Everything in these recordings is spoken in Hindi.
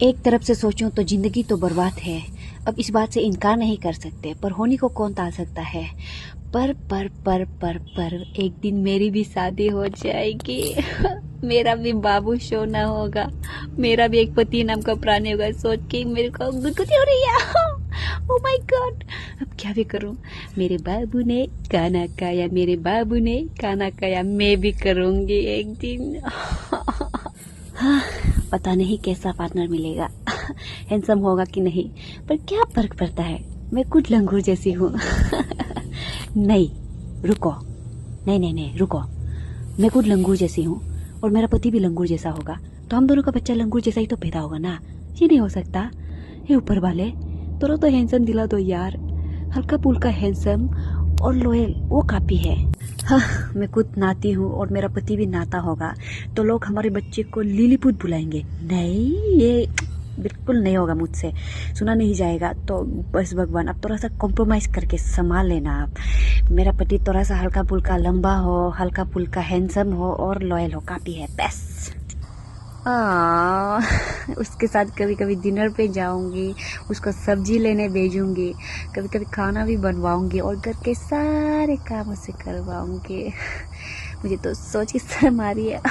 एक तरफ से सोचूं तो जिंदगी तो बर्बाद है। अब इस बात से इनकार नहीं कर सकते, पर होने को कौन टाल सकता है। पर एक दिन मेरी भी शादी हो जाएगी। मेरा भी बाबू सोना होगा, मेरा भी एक पति नाम का प्राणी होगा। सोच के मेरे को गुदगुदी हो रही है। ओह माय गॉड, अब क्या भी करूं। मेरे बाबू ने खाना खाया, मेरे बाबू ने खाना खाया, मैं भी करूंगी एक दिन। हाँ, पता नहीं कैसा पार्टनर मिलेगा, हैंडसम होगा कि नहीं, पर क्या फर्क पड़ता है। मैं खुद लंगूर जैसी हूँ। नहीं रुको, नहीं रुको, मैं खुद लंगूर जैसी हूँ और मेरा पति भी लंगूर जैसा होगा, तो हम दोनों का बच्चा लंगूर जैसा ही तो पैदा होगा ना। ये नहीं हो सकता। हे ऊपर वाले, थोड़ा तो हैंडसम दिला दो यार। हल्का फुल्का हैंडसम और लॉयल वो काफी है। हाँ, मैं खुद नाती हूँ और मेरा पति भी नाता होगा, तो लोग हमारे बच्चे को लिलीपुट बुलाएंगे। नहीं, ये बिल्कुल नहीं होगा मुझसे, सुना नहीं जाएगा। तो बस भगवान, अब थोड़ा सा कॉम्प्रोमाइज करके संभाल लेना आप। मेरा पति थोड़ा सा हल्का फुल्का लंबा हो, हल्का फुल्का हैंडसम हो और लॉयल हो, काफी है बस। उसके साथ कभी कभी डिनर पे जाऊंगी, उसको सब्जी लेने भेजूंगी, कभी कभी खाना भी बनवाऊंगी और घर के सारे काम उसे करवाऊंगी। मुझे तो सोच के शर्म आ रही है।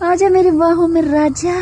आजा मेरे बाहों में राजा।